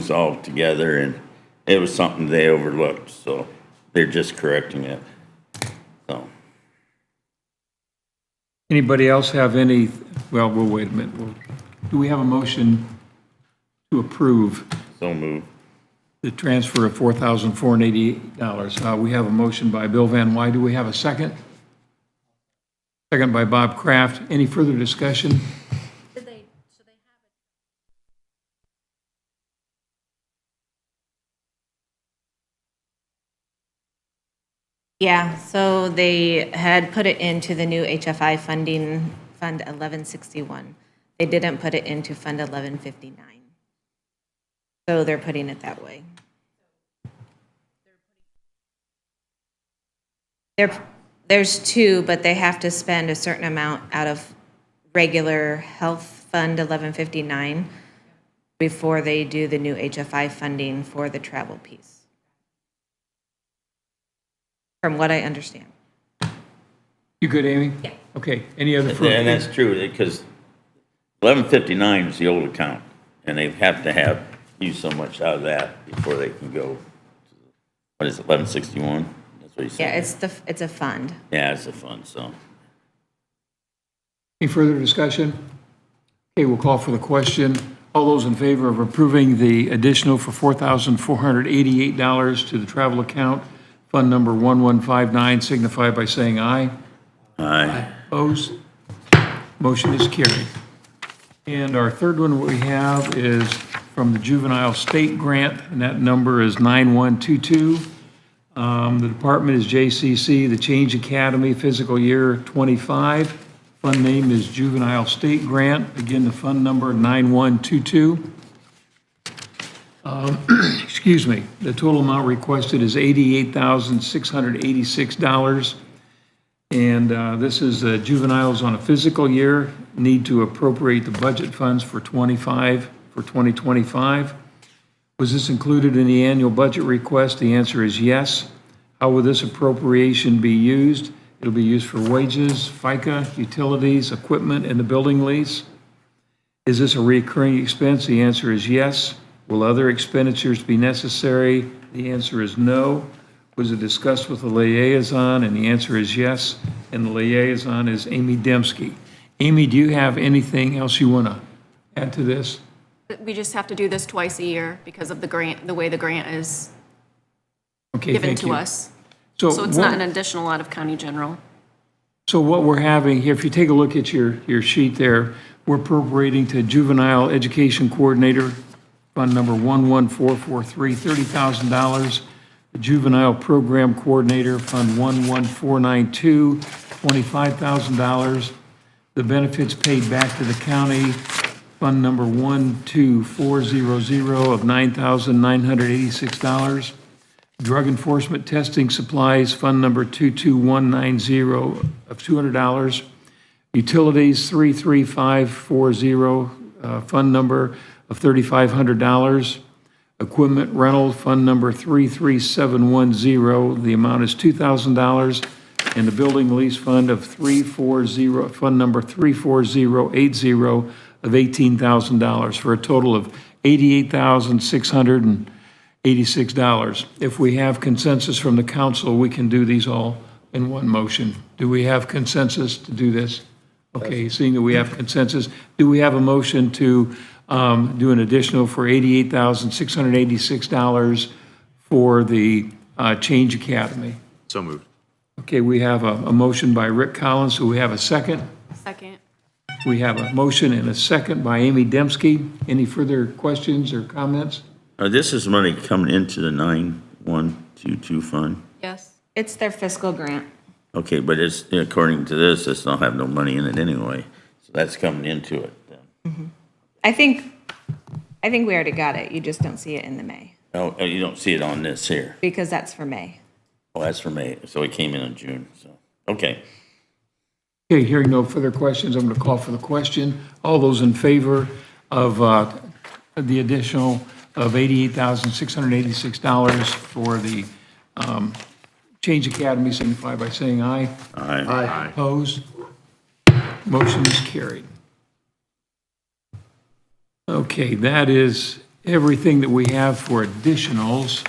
was all together, and it was something they overlooked, so they're just correcting it. So, Anybody else have any, well, we'll wait a minute. Do we have a motion to approve so move. the transfer of $4,488? We have a motion by Bill Van Wy. Do we have a second? Second by Bob Kraft. Any further discussion? Yeah, so they had put it into the new HFI funding, Fund 1161. They didn't put it into Fund 1159. So they're putting it that way. There's two, but they have to spend a certain amount out of regular Health Fund 1159 before they do the new HFI funding for the travel piece. From what I understand. You good, Amy? Yeah. Okay, any other And further? that's true, because 1159 is the old account, and they have to use so much out of that before they can go, what is it, 1161? That's what he said. Yeah, it's a fund. Yeah, it's a fund, so. Any further discussion? Okay, we'll call for the question. All those in favor of approving the additional for $4,488 to the travel account, Fund number 1159, signify by saying aye. Aye. Opposed? Motion is carried. And our third one we have is from the Juvenile State Grant, and that number is 9122. The department is JCC, the Change Academy, fiscal year 25. Fund name is Juvenile State Grant. Again, the fund number 9122. Excuse me. The total amount requested is $88,686. And this is juveniles on a physical year, need to appropriate the budget funds for 2025. Was this included in the annual budget request? The answer is yes. How will this appropriation be used? It'll be used for wages, FICA, utilities, equipment, and the building lease. Is this a recurring expense? The answer is yes. Will other expenditures be necessary? The answer is no. Was it discussed with the liaison? And the answer is yes. And the liaison is Amy Dembski. Amy, do you have anything else you want to add to this? We just have to do this twice a year because of the grant, the way the grant is Okay, given thank to you. us. So it's not an additional out of county general. So what we're having here, if you take a look at your sheet there, we're appropriating to Juvenile Education Coordinator, Fund number 11443, $30,000. The Juvenile Program Coordinator, Fund 11492, $25,000. The benefits paid back to the county, Fund number 12400 of $9,986. Drug Enforcement Testing Supplies, Fund number 22190 of $200. Utilities 33540, Fund number of $3,500. Equipment Rental, Fund number 33710, the amount is $2,000. And the Building Lease Fund of Fund number 34080 of $18,000, for a total of $88,686. If we have consensus from the council, we can do these all in one motion. Do we have consensus to do this? Okay, seeing that we have consensus, do we have a motion to do an additional for $88,686 for the Change Academy? So moved. Okay, we have a motion by Rick Collins. Do we have a second? Second. We have a motion and a second by Amy Dembski. Any further questions or comments? This is money coming into the 9122 fund. Yes. It's their fiscal grant. Okay, but it's, according to this, it's don't have no money in it anyway. So that's coming into it then. I think we already got it. You just don't see it in the May, Oh, you don't see it on this here. because that's for May. Oh, that's for May. So it came in June, so, okay. Okay, hearing no further questions, I'm going to call for the question. All those in favor of the additional of $88,686 for the Change Academy, signify by saying aye. Aye. Opposed? Motion is carried. Okay, that is everything that we have for additionals.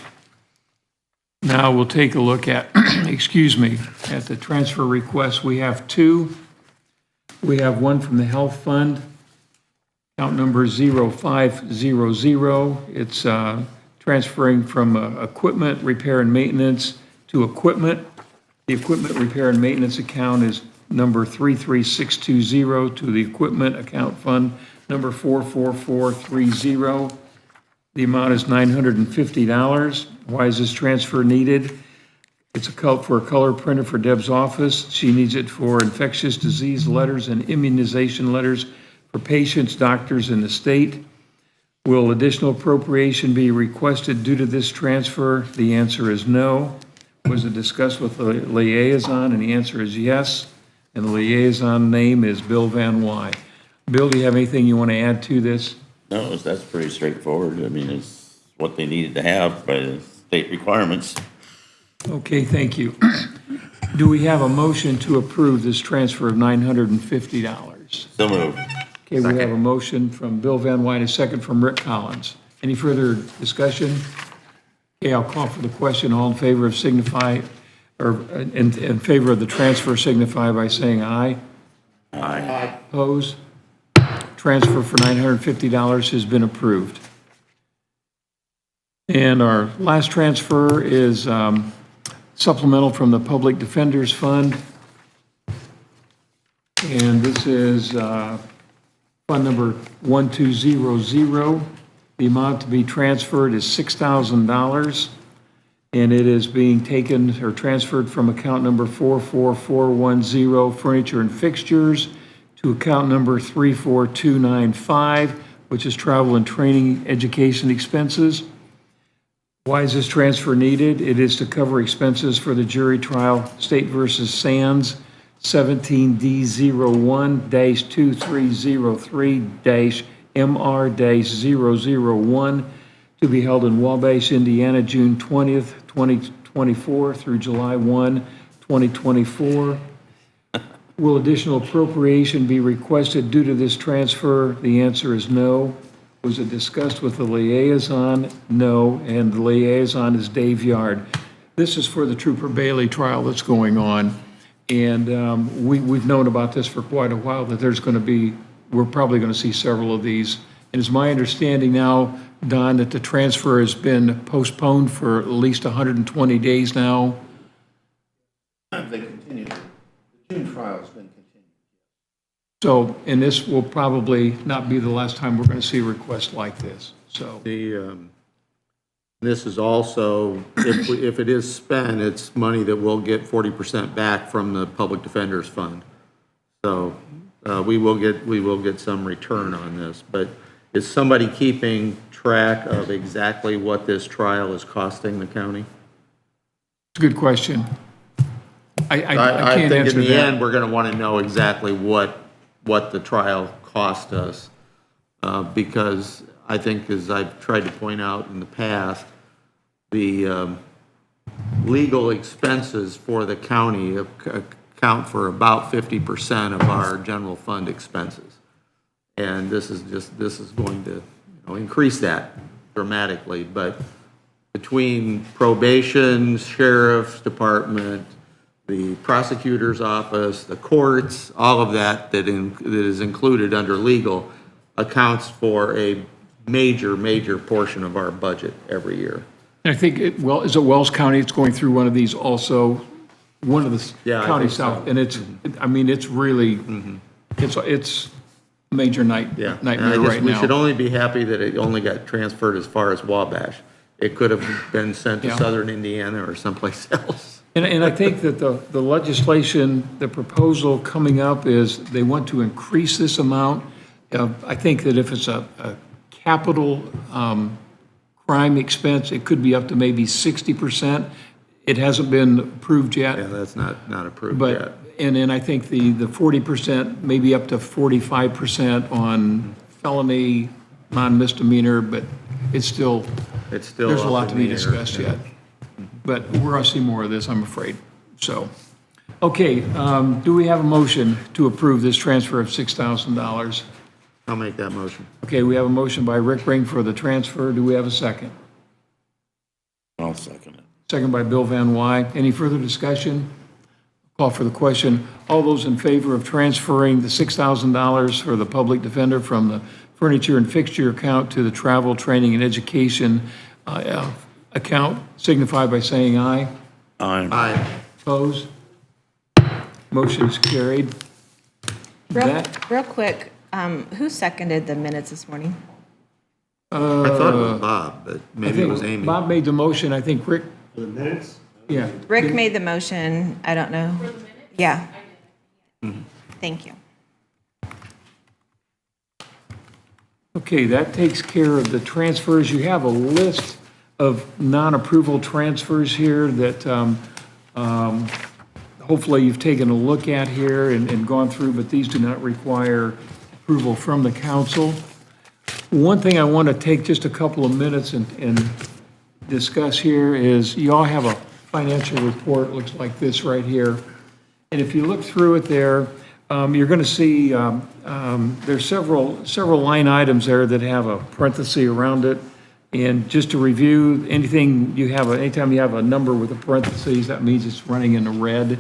Now we'll take a look at, excuse me, at the transfer requests. We have two. We have one from the Health Fund, account number 0500. It's transferring from equipment repair and maintenance to equipment. The equipment repair and maintenance account is number 33620 to the equipment account fund number 44430. The amount is $950. Why is this transfer needed? It's for a color printer for Deb's office. She needs it for infectious disease letters and immunization letters for patients, doctors, and the state. Will additional appropriation be requested due to this transfer? The answer is no. Was it discussed with the liaison? And the answer is yes. And the liaison name is Bill Van Wy. Bill, do you have anything you want to add to this? No, that's pretty straightforward. I mean, it's what they needed to have by the state requirements. Okay, thank you. Do we have a motion to approve this transfer of $950? So moved. Okay, we have a motion from Bill Van Wy, a second from Rick Collins. Any further discussion? Okay, I'll call for the question. All in favor of signify, or in favor of the transfer signify by saying aye. Aye. Opposed? Transfer for $950 has been approved. And our last transfer is supplemental from the Public Defenders Fund. And this is fund number 1200. The amount to be transferred is $6,000. And it is being taken or transferred from account number 44410, furniture and fixtures, to account number 34295, which is travel and training education expenses. Why is this transfer needed? It is to cover expenses for the jury trial, State versus Sands, 17D01-2303-MR-001, to be held in Wabash, Indiana, June 20th, 2024 through July 1, 2024. Will additional appropriation be requested due to this transfer? The answer is no. Was it discussed with the liaison? No, and the liaison is Dave Yard. This is for the Trooper Bailey trial that's going on, and we've known about this for quite a while, that there's going to be, we're probably going to see several of these. And it's my understanding now, Don, that the transfer has been postponed for at least 120 days now. They continue. The June trial has been continued. So, and this will probably not be the last time we're going to see a request like this, so. This is also, if it is spent, it's money that we'll get 40% back from the Public Defenders Fund. So we will get some return on this. But is somebody keeping track of exactly what this trial is costing the county? It's a good question. I I can't think answer in the that. end, we're going to want to know exactly what the trial cost us, because I think, as I've tried to point out in the past, the legal expenses for the county account for about 50% of our general fund expenses. And this is going to, increase that dramatically. But between probation, sheriff's department, the prosecutor's office, the courts, all of that is included under legal accounts for a major portion of our budget every year. And I think, is it Wells County? It's going through one of these also, one of the counties south. So. And it's, I mean, it's really, it's a major nightmare right now. We should only be happy that it only got transferred as far as Wabash. It could have been sent to southern Indiana or someplace else. And I think that the legislation, the proposal coming up is they want to increase this amount. I think that if it's a capital crime expense, it could be up to maybe 60%. It hasn't been approved yet. Yeah, that's not approved But, yet. and then I think the 40%, maybe up to 45% on felony, non-misdemeanor, but it's still, It's still there's a up lot in to be the air. discussed yet. But we're going to see more of this, I'm afraid. So, okay, do we have a motion to approve this transfer of $6,000? I'll make that motion. Okay, we have a motion by Rick Ring for the transfer. Do we have a second? I'll second it. Second by Bill Van Wy. Any further discussion? Call for the question. All those in favor of transferring the $6,000 for the public defender from the furniture and fixture account to the travel, training, and education account signify by saying aye. Aye. Aye. Opposed? Motion is carried. That- Real quick, who seconded the minutes this morning? I thought it was Bob, but I maybe it think was Amy. Bob made the motion. I think Rick, For the minutes? yeah. Rick made the motion, I don't know. Yeah. Thank you. Okay, that takes care of the transfers. You have a list of non-approval transfers here that hopefully you've taken a look at here and gone through, but these do not require approval from the council. One thing I want to take just a couple of minutes and discuss here is you all have a financial report, looks like this right here. And if you look through it there, you're going to see there's several line items there that have a parenthesis around it. And just to review, anytime you have a number with a parenthesis, that means it's running in the red.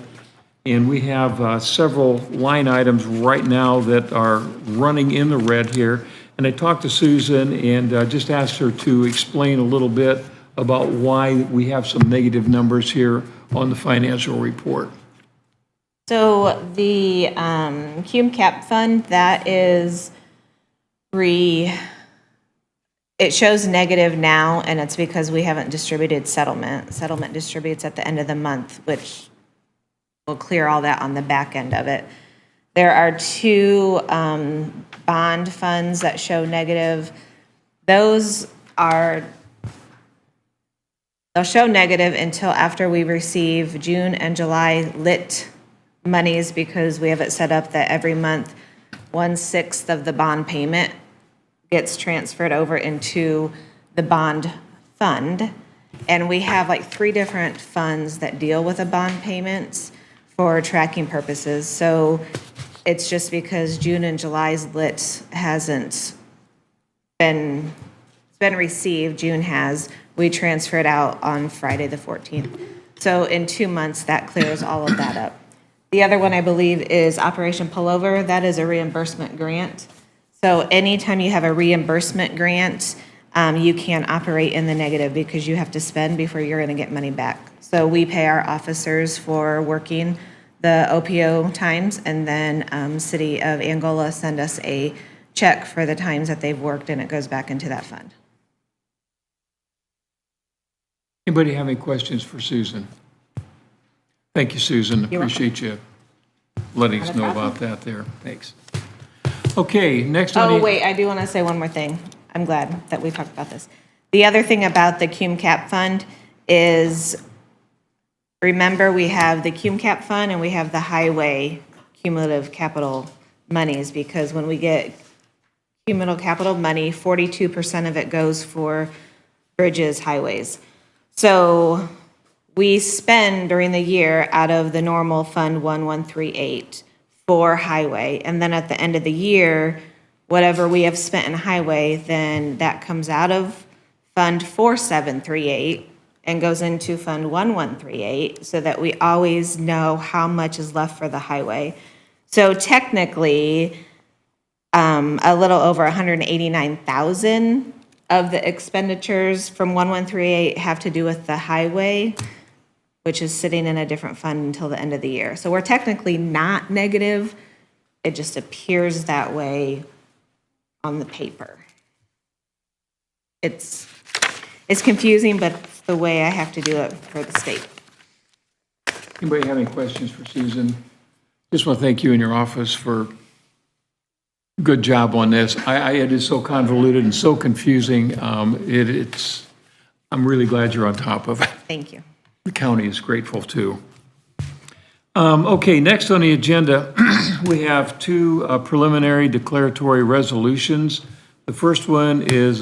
And we have several line items right now that are running in the red here. And I talked to Susan and just asked her to explain a little bit about why we have some negative numbers here on the financial report. So the Cume Cap Fund, that is it shows negative now, and it's because we haven't distributed settlement. Settlement distributes at the end of the month, which will clear all that on the back end of it. There are two bond funds that show negative. They'll show negative until after we receive June and July lit monies, because we have it set up that every month 1/6 of the bond payment gets transferred over into the bond fund. And we have like 3 different funds that deal with the bond payments for tracking purposes. So it's just because June and July's lit hasn't been received, June has, we transferred out on Friday the 14th. So in 2 months, that clears all of that up. The other one, I believe, is Operation Pullover. That is a reimbursement grant. So anytime you have a reimbursement grant, you can't operate in the negative because you have to spend before you're going to get money back. So we pay our officers for working the OPO times, and then City of Angola send us a check for the times that they've worked, and it goes back into that fund. Anybody have any questions for Susan? Thank you, Susan. You're welcome. Appreciate you letting us Not a know problem. about that there. Thanks. Okay, next on Oh, the... wait, I do want to say one more thing. I'm glad that we talked about this. The other thing about the Cume Cap Fund is, remember, we have the Cume Cap Fund and we have the highway cumulative capital monies, because when we get cumulative capital money, 42% of it goes for bridges, highways. So we spend during the year out of the normal Fund 1138 for highway, and then at the end of the year, whatever we have spent in highway, then that comes out of Fund 4738 and goes into Fund 1138, so that we always know how much is left for the highway. So technically, a little over 189,000 of the expenditures from 1138 have to do with the highway, which is sitting in a different fund until the end of the year. So we're technically not negative. It just appears that way on the paper. It's confusing, but it's the way I have to do it for the state. Anybody have any questions for Susan? Just want to thank you and your office for a good job on this. It is so convoluted and so confusing. I'm really glad you're on top of it. Thank you. The county is grateful too. Okay, next on the agenda, we have 2 preliminary declaratory resolutions. The first one is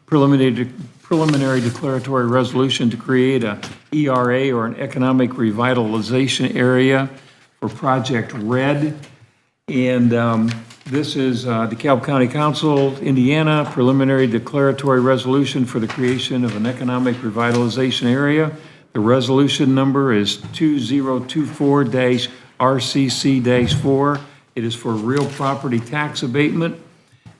preliminary declaratory resolution to create a ERA, or an economic revitalization area, for Project RED. And This is DeKalb County Council, Indiana, preliminary declaratory resolution for the creation of an economic revitalization area. The resolution number is 2024-RCC-4. It is for real property tax abatement.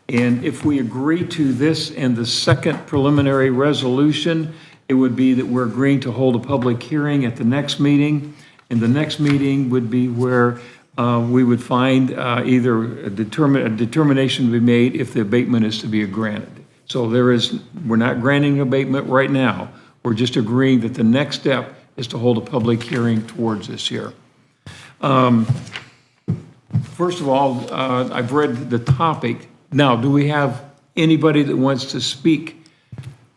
And if we agree to this and the second preliminary resolution, it would be that we're agreeing to hold a public hearing at the next meeting. And the next meeting would be where we would find either a determination to be made if the abatement is to be granted. So we're not granting abatement right now. We're just agreeing that the next step is to hold a public hearing towards this here. First of all, I've read the topic. Now, do we have anybody that wants to speak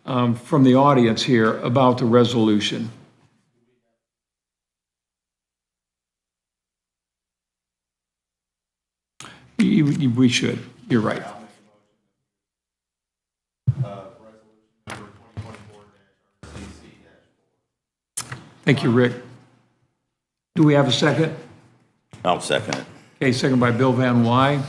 from the audience here about the resolution? We should. You're right. Thank you, Rick. Do we have a second? I'll second it. Okay, second by Bill Van Wy.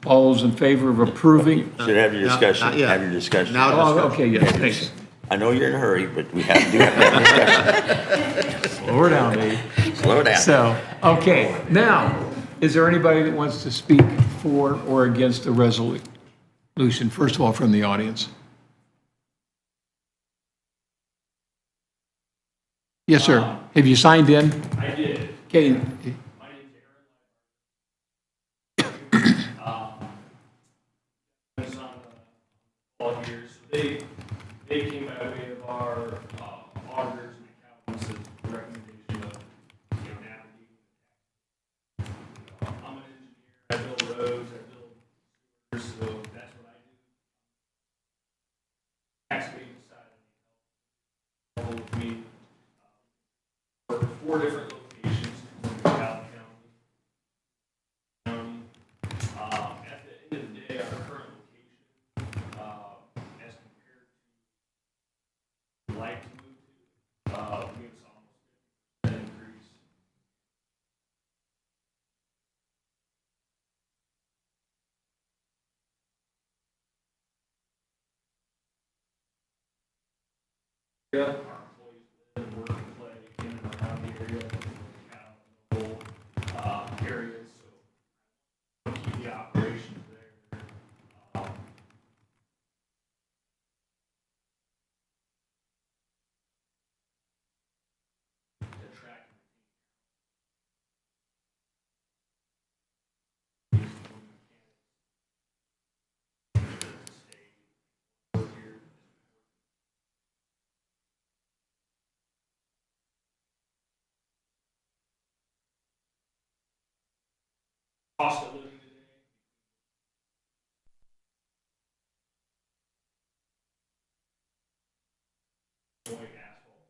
All those in favor of approving? Should have your discussion, not yet. have your discussion. Now Oh, okay, yes, thanks. I know you're in a hurry, but we do have to have a discussion. Slow her down, Dave. Slow down. So, okay, now, is there anybody that wants to speak for or against the resolution? First of all, from the audience. Yes, sir. Have you signed in? I did. Okay, My name's Aaron. It's on all here. So they came by way of our auditors and accountants with the recommendation of navigating. I'm an engineer. I build roads. I build sewers. So that's what I do. Tax abatement side of with me. For 4 different locations in DeKalb County. At the end of the day, our current location, as compared to like to move to, we have almost 50% increase. Our employees live and work and play in and around the area, areas, so we'll keep the operations there. Attract cost of living today. White asphalt.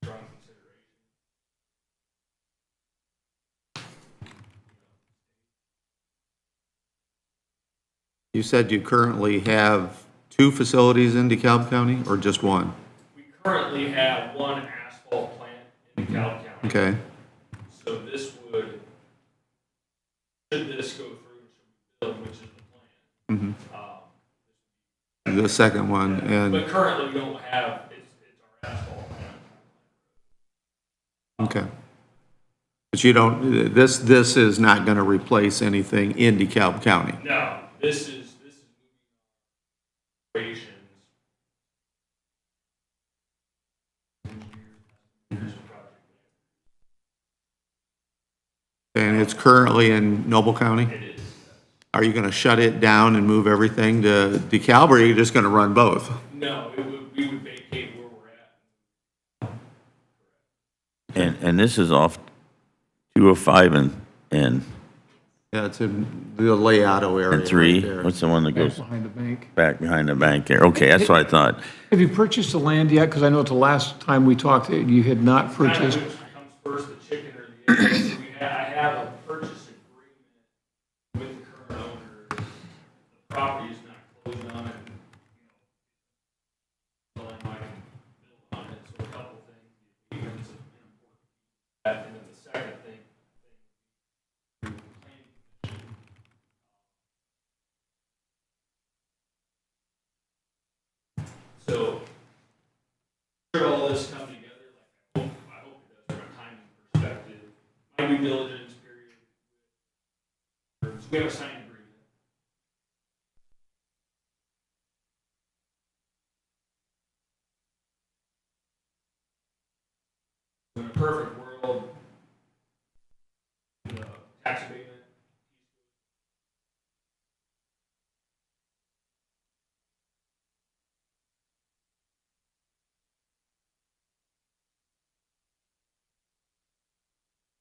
Strong consideration. You said you currently have 2 facilities in DeKalb County, or just one? We currently have 1 asphalt plant in DeKalb County. Okay, So this would, should this go through, should we build, which is the plan. the second one, and, But currently we don't have, it's our asphalt plant. okay. But you don't, this is not going to replace anything in DeKalb County? No, this is moving operations. Engineers, project And it's currently in Noble County? manager. It is. Are you going to shut it down and move everything to DeKalb, or are you just going to run both? No, we would vacate where we're at. And this is off 205 and Yeah, it's in the Layout area. 3. right there. What's the one that back goes behind the bank. back behind the bank there? Okay, that's what I thought. Have you purchased the land yet? Because I know at the last time we talked, you had not Kind of purchased. which comes first, the chicken or the egg. I have a purchase agreement with the current owners. The diligence period. We have a signed agreement. In a perfect world, the tax abatement.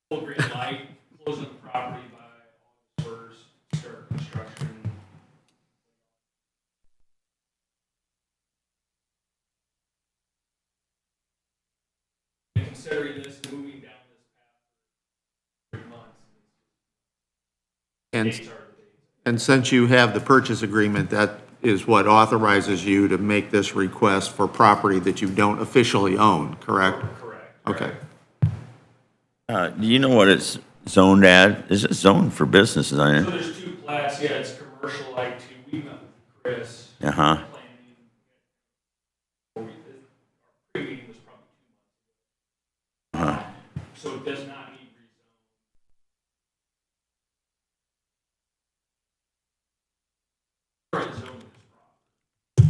Full green light, closing the property by August 1st, start construction. And considering this, moving down this path for 3 months. And, Dates are the dates. and since you have the purchase agreement, that is what authorizes you to make this request for property that you don't officially own, correct? Correct. Okay. Do you know what it's zoned at? Is it zoned for businesses on So it? there's 2 plats, yeah, it's commercial I-2, we met with Chris. Uh-huh. Planning. Our pre-meeting was probably 2 months ago. So it does not need rezone. Current zone is proper.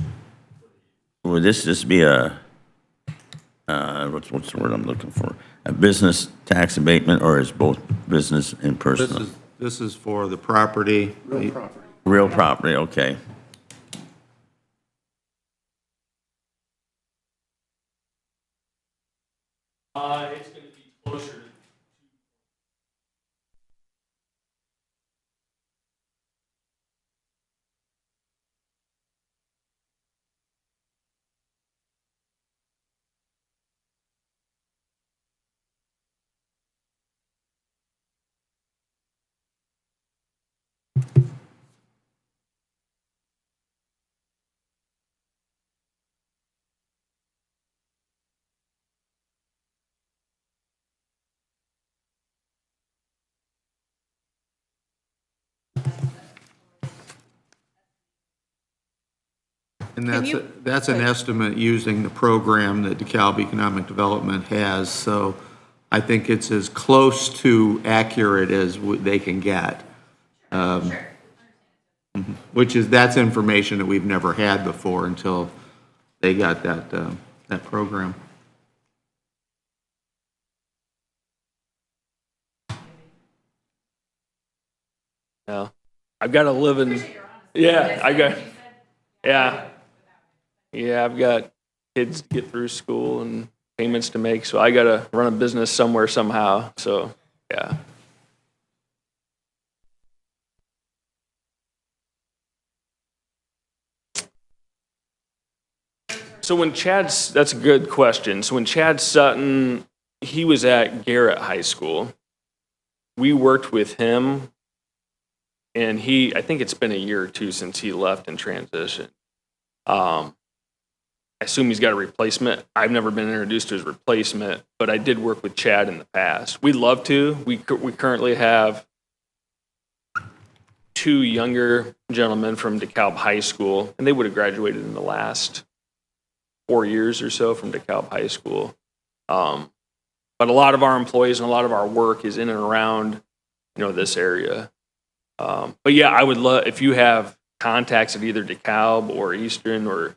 Would this just be a, what's the word I'm looking for? A business tax abatement, or is both business and personal? This is for the property. Real property, okay. It's gonna be closer to. And you- that's an estimate using the program that DeKalb Economic Development has, so I think it's as close to accurate as they can get. That's information that we've never had before until they got that program. No, I've got to live in, yeah, I've got kids to get through school and payments to make, so I got to run a business somewhere somehow, so, yeah. So that's a good question. So when Chad Sutton, he was at Garrett High School, we worked with him, and I think it's been a year or 2 since he left and transitioned. I assume he's got a replacement. I've never been introduced to his replacement, but I did work with Chad in the past. We'd love to. We currently have 2 younger gentlemen from DeKalb High School, and they would have graduated in the last 4 years or so from DeKalb High School. But a lot of our employees and a lot of our work is in and around, this area. But yeah, I would love, if you have contacts at either DeKalb or Eastern or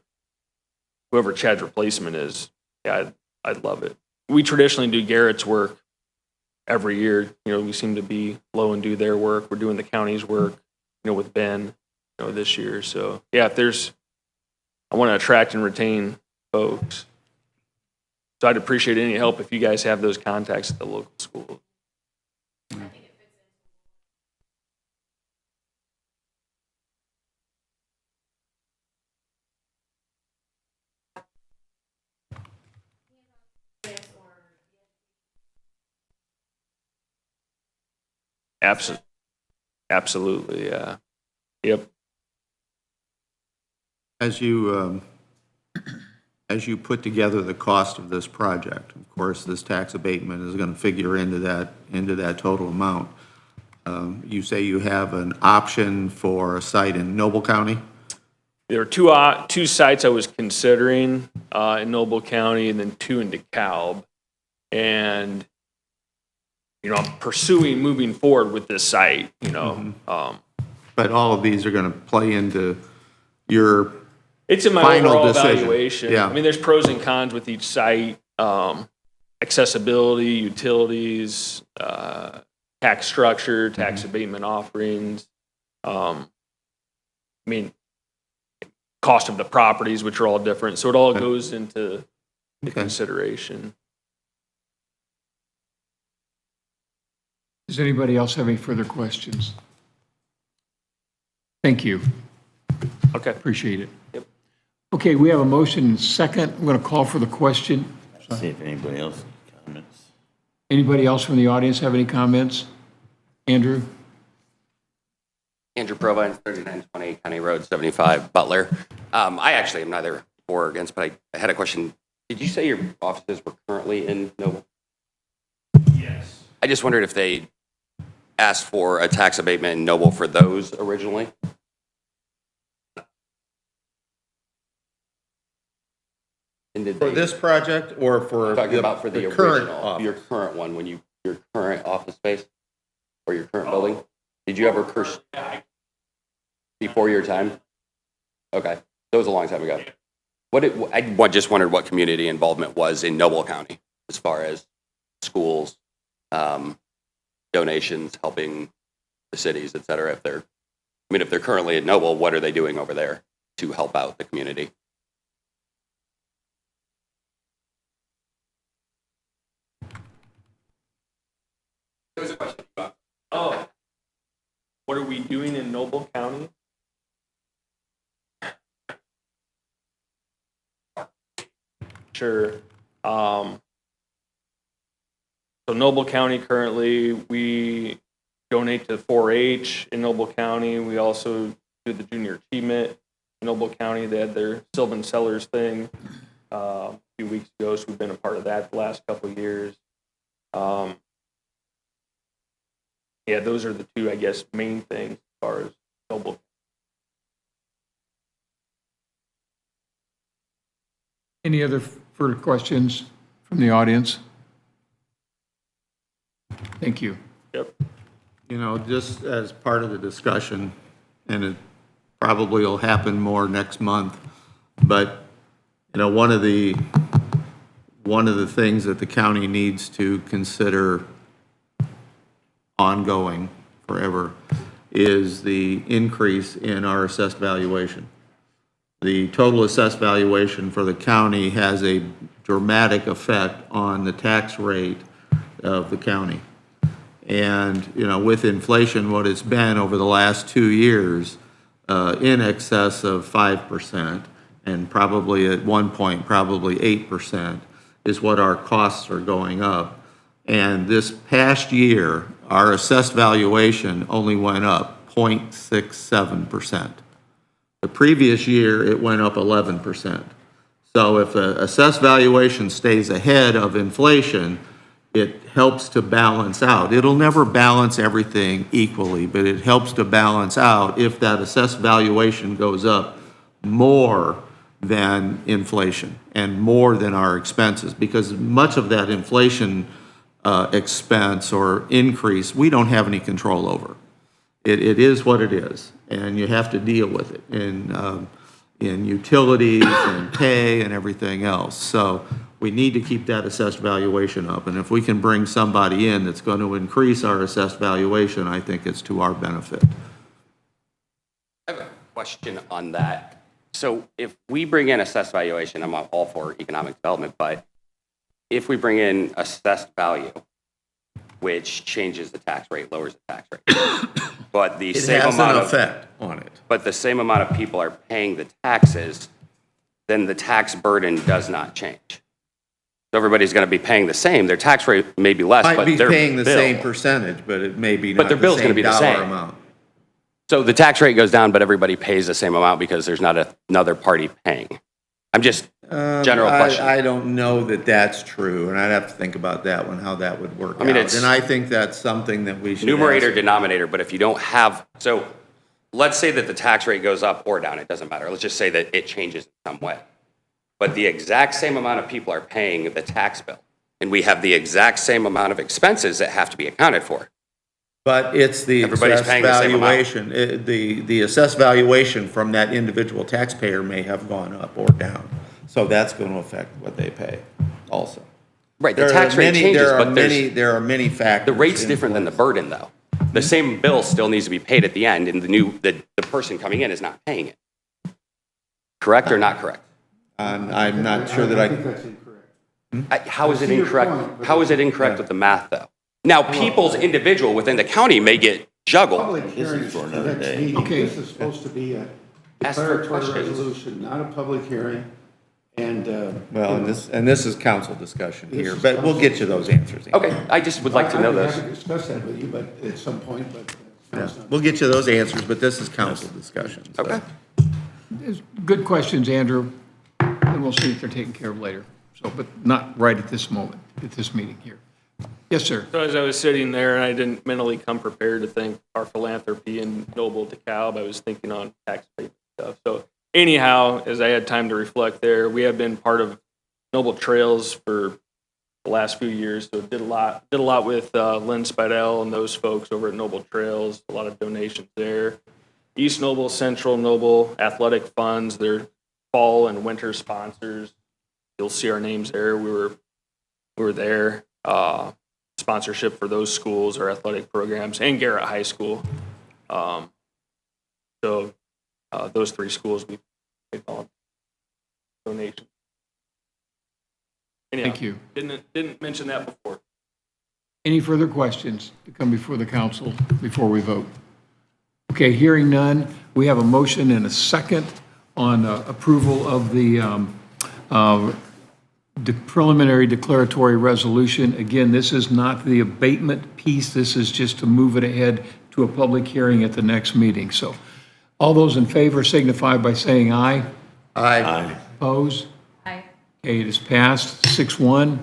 whoever Chad's replacement is, yeah, I'd love it. We traditionally do Garrett's work every year. We seem to be low and do their work. We're doing the county's work, with Ben, this year. So yeah, I want to attract and retain folks. So I'd appreciate any help if you guys have those contacts at the local school. Absolutely, yeah. Yep. As you put together the cost of this project, of course, this tax abatement is going to figure into that total amount. You say you have an option for a site in Noble County? There are two sites I was considering in Noble County and then 2 in DeKalb. And I'm pursuing moving forward with this site, But all of these are going to play into your, It's in my Final overall decision. evaluation. Yeah. I mean, there's pros and cons with each site. Accessibility, utilities, tax structure, tax abatement offerings. I mean, cost of the properties, which are all different. So it all goes into the consideration. Does anybody else have any further questions? Thank you. Okay. Appreciate it. Yep. Okay, we have a motion and second. I'm going to call for the question. See if anybody else has comments. Anybody else from the audience have any comments? Andrew? Andrew Provine, 3920 County Road 75, Butler. I actually am neither for or against, but I had a question. Did you say your offices were currently in Noble? Yes. I just wondered if they asked for a tax abatement in Noble for those originally? And did for they, this project or for talking about for the current original, office? your current one, your current office space or your current building? Did you ever before your time? Okay, that was a long time ago. I just wondered what community involvement was in Noble County as far as schools, donations, helping the cities, et cetera. If they're currently at Noble, what are they doing over there to help out the community? There was a question about. Oh. What are we doing in Noble County? Sure. So Noble County currently, we donate to 4-H in Noble County. We also do the junior achievement in Noble County. They had their Sylvan Sellers thing a few weeks ago, so we've been a part of that the last couple of years. Yeah, those are the two, I guess, main things as far as Noble. Any other further questions from the audience? Thank you. Yep. Just as part of the discussion, and it probably will happen more next month, but, one of the things that the county needs to consider ongoing forever is the increase in our assessed valuation. The total assessed valuation for the county has a dramatic effect on the tax rate of the county. And, with inflation, what it's been over the last 2 years, in excess of 5%, and probably at one point, probably 8%, is what our costs are going up. And this past year, our assessed valuation only went up 0.67%. The previous year, it went up 11%. So if the assessed valuation stays ahead of inflation, it helps to balance out. It'll never balance everything equally, but it helps to balance out if that assessed valuation goes up more than inflation and more than our expenses, because much of that inflation expense or increase, we don't have any control over. It is what it is, and you have to deal with it in utilities and pay and everything else. So we need to keep that assessed valuation up, and if we can bring somebody in that's going to increase our assessed valuation, I think it's to our benefit. I have a question on that. So if we bring in assessed valuation, I'm all for economic development, but if we bring in assessed value, which changes the tax rate, lowers the tax rate, but the It same has amount an of effect on it. but the same amount of people are paying the taxes, then the tax burden does not change. So everybody's going to be paying the same. Their tax rate may be less, Might but be their paying the bill- same percentage, but it may be But not their the bill's gonna same be the dollar same. amount. So the tax rate goes down, but everybody pays the same amount because there's not another party paying. I'm just general question. I don't know that that's true, and I'd have to think about that one, how that would work I mean, out. it's- And I think that's something that we should Numerator, ask. denominator, but if you don't have, so let's say that the tax rate goes up or down, it doesn't matter. Let's just say that it changes in some way. But the exact same amount of people are paying the tax bill. and we have the exact same amount of expenses that have to be accounted for. But it's the Everybody's assessed paying the same amount. valuation. The assessed valuation from that individual taxpayer may have gone up or down. So that's going to affect what they pay also. Right, the tax rate changes, but There are many factors. the rate's different than the burden, though. The same bill still needs to be paid at the end, and the person coming in is not paying it. Correct or not correct? I'm not sure that I. How is it incorrect? How is it incorrect with the math, though? Now, people's individual within the county may get juggled. Public hearings for the next meeting. Okay. This is supposed to be a Ask for declaratory questions. resolution, not a public hearing. And, Well, and this is council discussion This here, is but we'll get you those answers. Okay, I just would like to know I'd those. have to discuss that with you, but at some point, but Yeah, we'll get you those answers, but this is council discussion. so. Okay. Good questions, Andrew, and we'll see if they're taken care of later. So, but not right at this moment, at this meeting here. Yes, sir. So as I was sitting there, and I didn't mentally come prepared to think our philanthropy in Noble DeKalb, I was thinking on tax payment stuff. So anyhow, as I had time to reflect there, we have been part of Noble Trails for the last few years. So did a lot with Lynn Spidell and those folks over at Noble Trails, a lot of donations there. East Noble, Central Noble Athletic Funds, their fall and winter sponsors. You'll see our names there. We were there. Sponsorship for those schools or athletic programs, and Garrett High School. So those three schools we made donations. Anyhow, Thank you. Didn't mention that before. Any further questions to come before the council before we vote? Okay, hearing none, we have a motion and a second on approval of the preliminary declaratory resolution. Again, this is not the abatement piece. This is just to move it ahead to a public hearing at the next meeting. So all those in favor signify by saying aye. Aye. Opposed? Aye. Okay, it is passed, 6-1.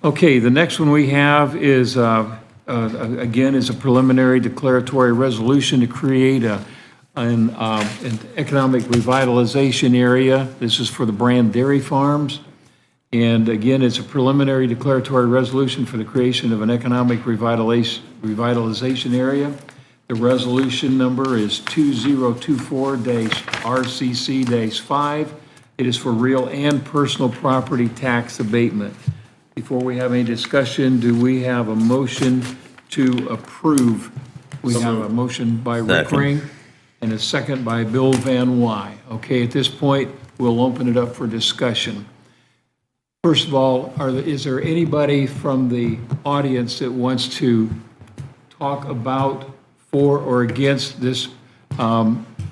Okay, the next one we have is, again, is a preliminary declaratory resolution to create an economic revitalization area. This is for the Brand Dairy Farms. And again, it's a preliminary declaratory resolution for the creation of an economic revitalization area. The resolution number is 2024-RCC-5. It is for real and personal property tax abatement. Before we have any discussion, do we have a motion to approve? We have a motion by Rick Second. Ring and a second by Bill Van Wy. Okay, at this point, we'll open it up for discussion. First of all, is there anybody from the audience that wants to talk about, for or against this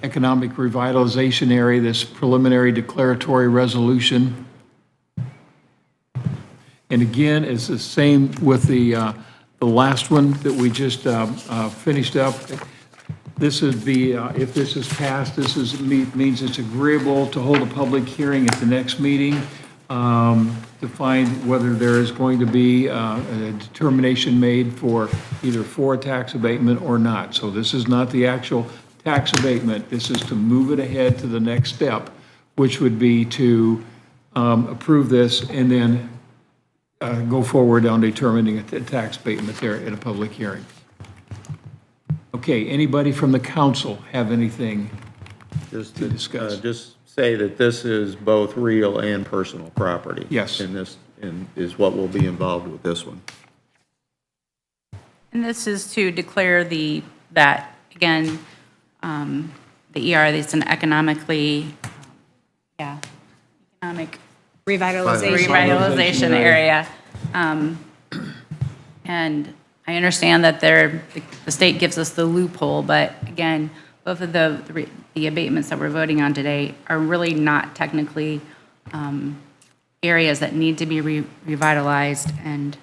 economic revitalization area, this preliminary declaratory resolution? And again, it's the same with the last one that we just finished up. This is if this is passed, means it's agreeable to hold a public hearing at the next meeting to find whether there is going to be a determination made for either for tax abatement or not. So this is not the actual tax abatement. This is to move it ahead to the next step, which would be to approve this and then go forward on determining a tax abatement there at a public hearing. Okay, anybody from the council have anything Just to discuss? Just say that this is both real and personal property. Yes. And is what will be involved with this one. And this is to declare that, again, the ER is an economic revitalization area. And I understand that the state gives us the loophole, but again, both of the abatements that we're voting on today are really not technically areas that need to be revitalized. And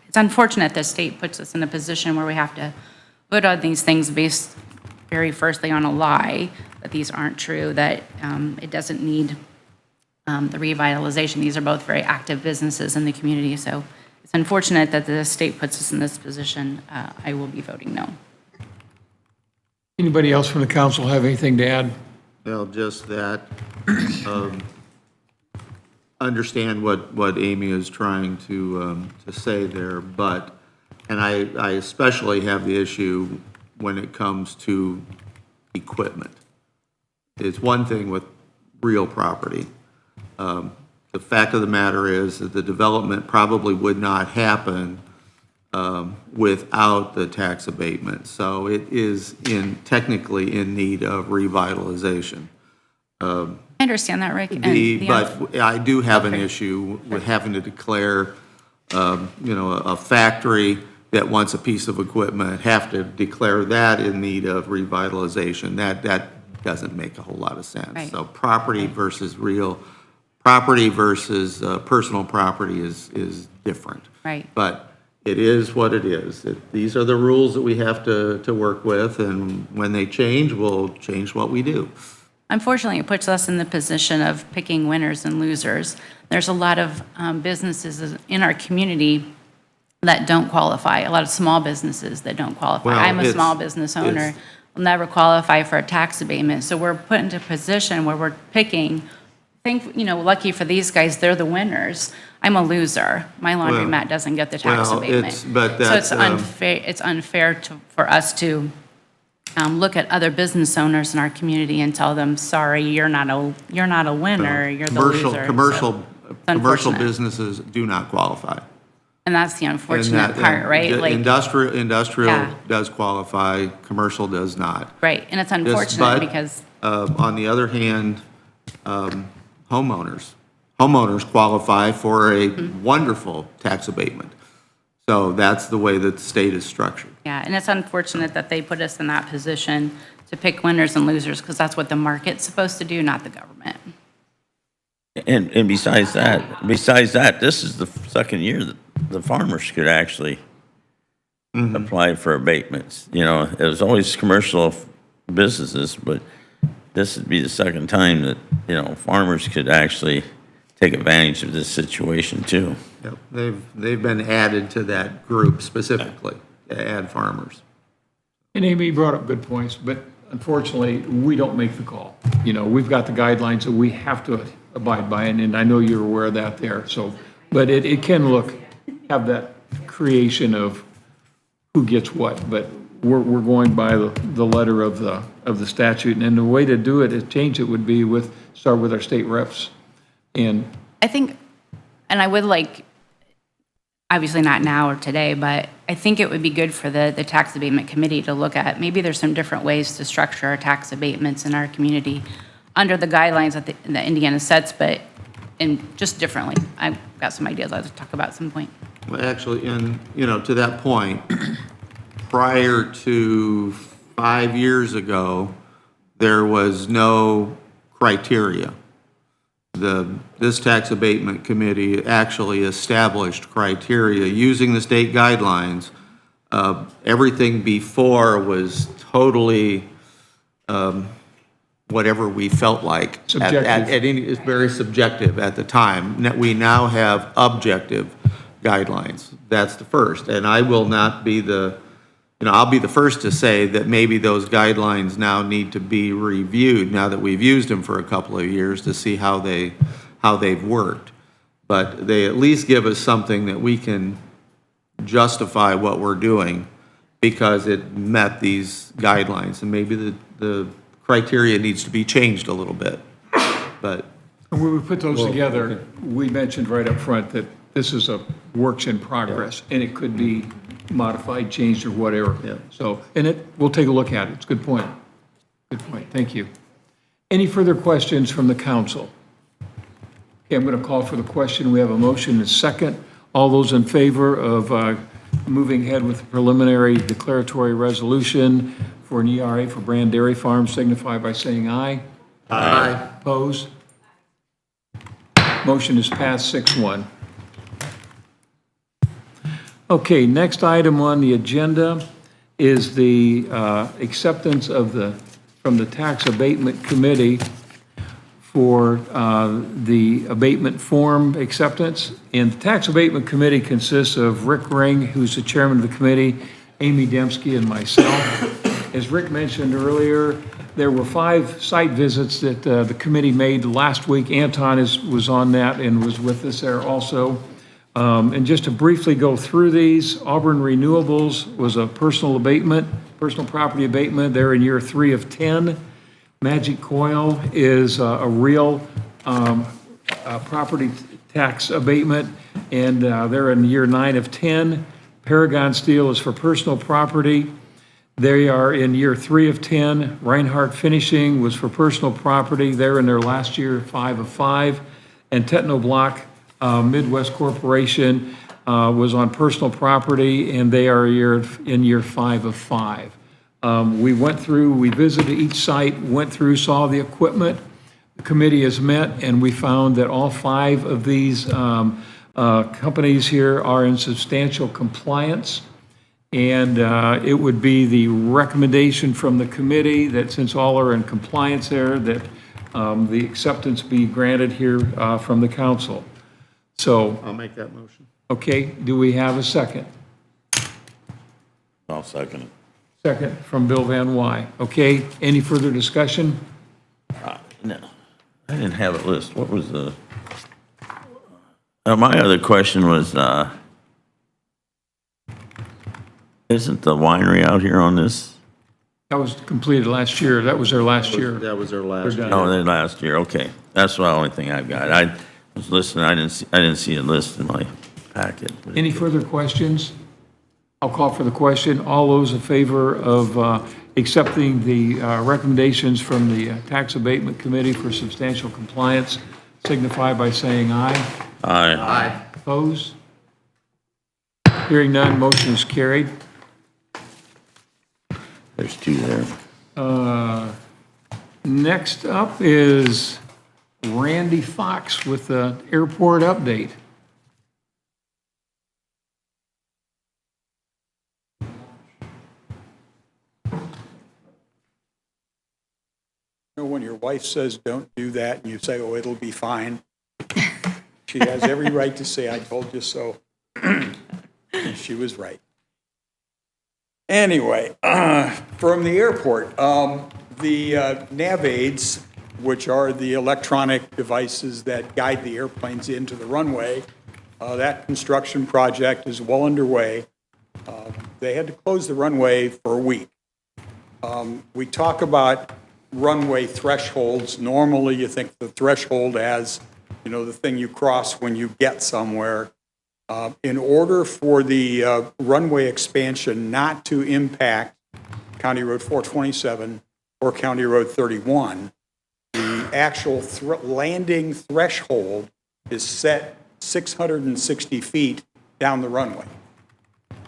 it's unfortunate the state puts us in a position where we have to vote on these things based very firstly on a lie, that these aren't true, that it doesn't need the revitalization. These are both very active businesses in the community. So it's unfortunate that the state puts us in this position. I will be voting no. Anybody else from the council have anything to add? Well, just that understand what Amy is trying to say there, but, and I especially have the issue when it comes to equipment. It's one thing with real property. The fact of the matter is that the development probably would not happen without the tax abatement. So it is technically in need of revitalization. I understand that, Rick. And But I do have an issue with having to declare, a factory that wants a piece of equipment, have to declare that in need of revitalization. That doesn't make a whole lot of sense. Right. So property versus property versus personal property is different. Right. But it is what it is. These are the rules that we have to work with, and when they change, we'll change what we do. Unfortunately, it puts us in the position of picking winners and losers. There's a lot of businesses in our community that don't qualify, a lot of small businesses that don't qualify. Well, I'm a it's- small business owner, will never qualify for a tax abatement. So we're put into a position where we're picking, lucky for these guys, they're the winners. I'm a loser. My laundromat doesn't get the tax well, abatement. So it's unfair, for us to look at other business owners in our community and tell them, sorry, you're not a winner, you're the loser. Commercial unfortunate. businesses do not qualify. And that's the unfortunate part, right? Like, Industrial Yeah. does qualify, commercial does not. right, and it's But, unfortunate because, on the other hand, homeowners qualify for a Mm-hmm. wonderful tax abatement. So that's the way that the state is structured. yeah, and it's unfortunate that they put us in that position to pick winners and losers, because that's what the market's supposed to do, not the government. And besides that, this is the second year that the farmers could actually apply for abatements. It was always commercial businesses, but this would be the second time that, farmers could actually take advantage of this situation too. Yep. They've been added to that group specifically, to add farmers. And Amy brought up good points, but unfortunately, we don't make the call. We've got the guidelines that we have to abide by, and I know you're aware of that there, so, but it can have that creation of who gets what, but we're going by the letter of the statute, and the way to do it, change it would be start with our state reps. And I think, and I would like, obviously not now or today, but I think it would be good for the tax abatement committee to look at, maybe there's some different ways to structure our tax abatements in our community under the guidelines that Indiana sets, but just differently. I've got some ideas I'll talk about at some point. Well, actually, and, to that point, prior to 5 years ago, there was no criteria. This tax abatement committee actually established criteria using the state guidelines. Everything before was totally whatever we felt like. Subjective. It's very subjective at the time. We now have objective guidelines. That's the first. And I will not be I'll be the first to say that maybe those guidelines now need to be reviewed now that we've used them for a couple of years to see how they've worked. But they at least give us something that we can justify what we're doing because it met these guidelines. And maybe the criteria needs to be changed a little bit. But when we put those together, we mentioned right up front that this is a works in progress, and it could be modified, changed, or whatever. Yeah. So, we'll take a look at it. It's a good point. Good point. Thank you. Any further questions from the council? Okay, I'm going to call for the question. We have a motion and a second. All those in favor of moving ahead with the preliminary declaratory resolution for an ERA for Brand Dairy Farm signify by saying aye. Aye. Opposed? Motion is passed 6-1. Okay, next item on the agenda is the acceptance from the Tax Abatement Committee for the abatement form acceptance. And the Tax Abatement Committee consists of Rick Ring, who's the chairman of the committee, Amy Dembski, and myself. As Rick mentioned earlier, there were 5 site visits that the committee made last week. Anton was on that and was with us there also. And just to briefly go through these, Auburn Renewables was a personal property abatement. They're in year 3 of 10. Magic Coil is a real property tax abatement, and they're in year 9 of 10. Paragon Steel is for personal property. They are in year 3 of 10. Reinhardt Finishing was for personal property. They're in their last year, 5 of 5. And Technoblock Midwest Corporation was on personal property, and they are in year 5 of 5. We visited each site, went through, saw the equipment. The committee has met, and we found that all 5 of these companies here are in substantial compliance. And it would be the recommendation from the committee that since all are in compliance there, that the acceptance be granted here from the council. So, I'll make that motion. okay, do we have a second? I'll second it. Second from Bill Van Wy. Okay, any further discussion? No, I didn't have it listed. What was the, my other question was, isn't the winery out here on this? That was completed last year. That was their last year. That was our last They're year. done. Oh, they last year, okay. That's the only thing I've got. I was listening, I didn't see it listed in my packet. Any further questions? I'll call for the question. All those in favor of accepting the recommendations from the Tax Abatement Committee for substantial compliance signify by saying aye. Aye. Opposed? Hearing none, motion is carried. There's 2 there. Next up is Randy Fox with the airport update. When your wife says, don't do that, and you say, oh, it'll be fine, she has every right to say, I told you so. She was right. Anyway, from the airport, the nav aids, which are the electronic devices that guide the airplanes into the runway, that construction project is well underway. They had to close the runway for a week. We talk about runway thresholds. Normally, you think the threshold as, the thing you cross when you get somewhere. In order for the runway expansion not to impact County Road 427 or County Road 31, the actual landing threshold is set 660 feet down the runway.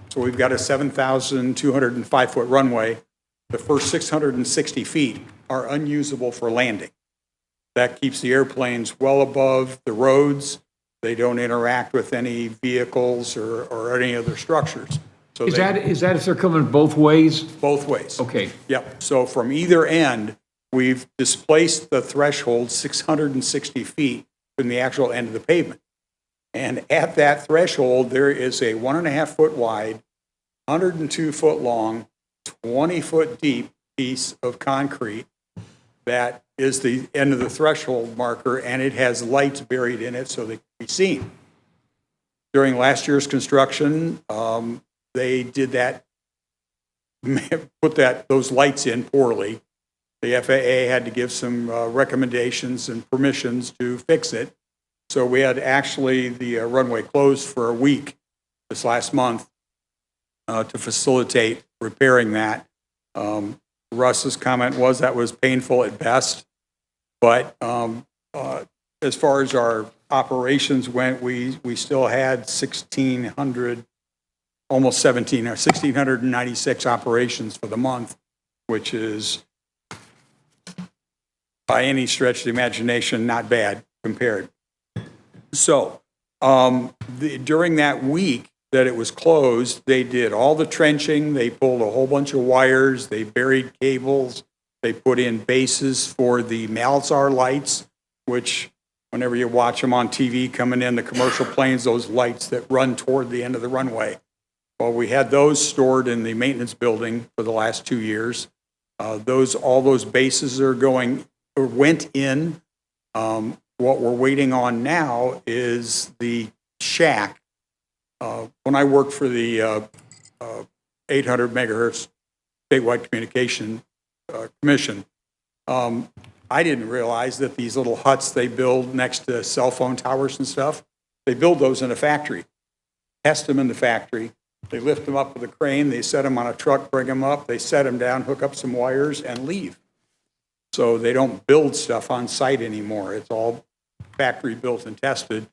So we've got a 7,205-foot runway. The first 660 feet are unusable for landing. That keeps the airplanes well above the roads. They don't interact with any vehicles or any other structures. So Is that if they're coming both ways? both ways? Okay. Yep. So from either end, we've displaced the threshold 660 feet from the actual end of the pavement. And at that threshold, there is a 1.5-foot wide, 102-foot long, 20-foot deep piece of concrete that is the end of the threshold marker, and it has lights buried in it so they can be seen. During last year's construction, they did that, put those lights in poorly. The FAA had to give some recommendations and permissions to fix it. So we had actually the runway closed for a week this last month to facilitate repairing that. Russ's comment was that was painful at best, but as far as our operations went, we still had 1,600, almost 1,696 operations for the month, which is by any stretch of the imagination not bad compared. So during that week that it was closed, they did all the trenching, they pulled a whole bunch of wires, they buried cables, they put in bases for the Malzar lights, which whenever you watch them on TV coming in, the commercial planes, those lights that run toward the end of the runway. Well, we had those stored in the maintenance building for the last 2 years. All those bases are went in. What we're waiting on now is the shack. When I worked for the 800 megahertz statewide communication commission, I didn't realize that these little huts they build next to cell phone towers and stuff, they build those in a factory, test them in the factory. They lift them up with a crane, they set them on a truck, bring them up, they set them down, hook up some wires, and leave. So they don't build stuff on site anymore. It's all factory built and tested.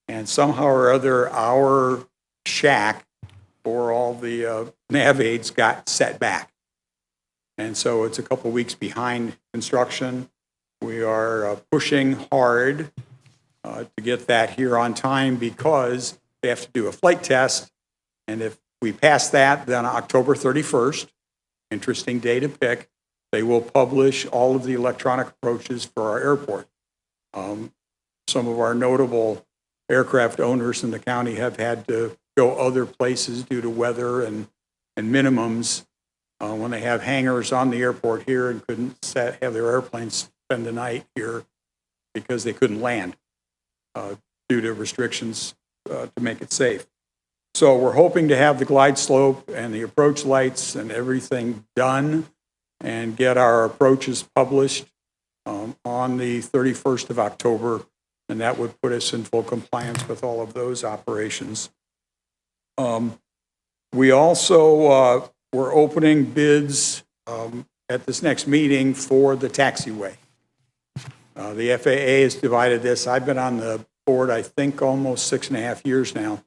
And somehow or other, our shack for all the nav aids got set back. And so it's a couple weeks behind construction. We are pushing hard to get that here on time because they have to do a flight test. And if we pass that, then October 31st, interesting day to pick, they will publish all of the electronic approaches for our airport. Some of our notable aircraft owners in the county have had to go other places due to weather and minimums when they have hangars on the airport here and couldn't have their airplanes spend the night here because they couldn't land due to restrictions to make it safe. So we're hoping to have the glide slope and the approach lights and everything done and get our approaches published on the 31st of October, and that would put us in full compliance with all of those operations. We also we're opening bids at this next meeting for the taxiway. The FAA has divided this. I've been on the board, I think, almost 6.5 years now.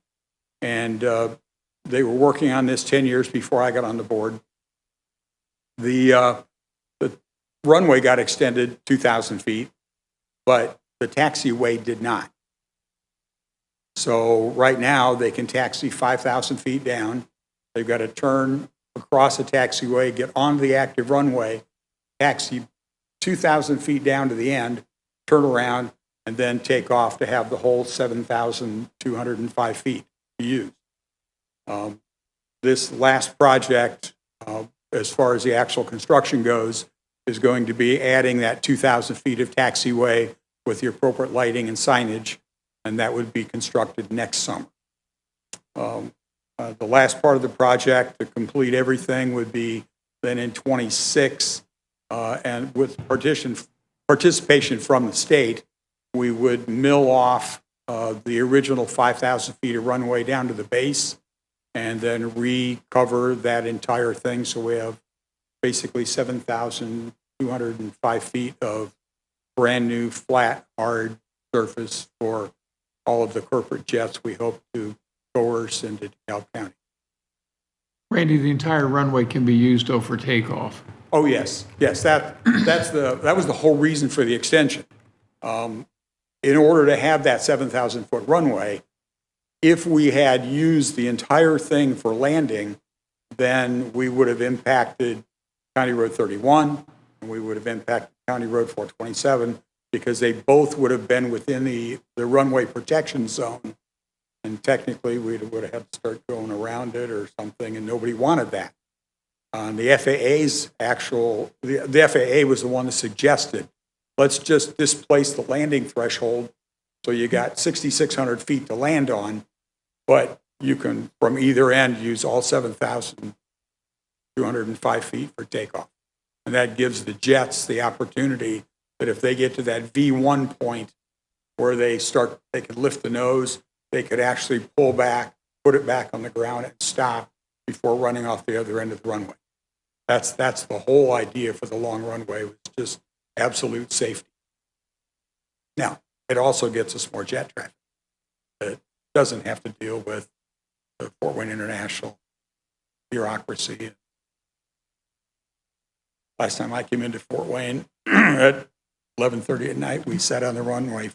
And they were working on this 10 years before I got on the board. The runway got extended 2,000 feet, but the taxiway did not. So right now they can taxi 5,000 feet down. They've got to turn across a taxiway, get onto the active runway, taxi 2,000 feet down to the end, turn around, and then take off to have the whole 7,205 feet to use. This last project, as far as the actual construction goes, is going to be adding that 2,000 feet of taxiway with the appropriate lighting and signage, and that would be constructed next summer. The last part of the project to complete everything would be then in 26, and with participation from the state, we would mill off the original 5,000 feet of runway down to the base and then recover that entire thing. So we have basically 7,205 feet of brand new flat, hard surface for all of the corporate jets we hope to coerce into DeKalb County. Randy, the entire runway can be used, though, for takeoff. Oh, yes. Yes, that was the whole reason for the extension. In order to have that 7,000-foot runway, if we had used the entire thing for landing, then we would have impacted County Road 31, and we would have impacted County Road 427, because they both would have been within the runway protection zone. And technically, we would have had to start going around it or something, and nobody wanted that. The FAA was the one that suggested, let's just displace the landing threshold so you got 6,600 feet to land on, but you can, from either end, use all 7,205 feet for takeoff. And that gives the jets the opportunity that if they get to that V1 point where they could lift the nose, they could actually pull back, put it back on the ground and stop before running off the other end of the runway. That's the whole idea for the long runway, was just absolute safety. Now, it also gets us more jet traffic. It doesn't have to deal with the Fort Wayne International bureaucracy. Last time I came into Fort Wayne at 11:30 at night, we sat on the runway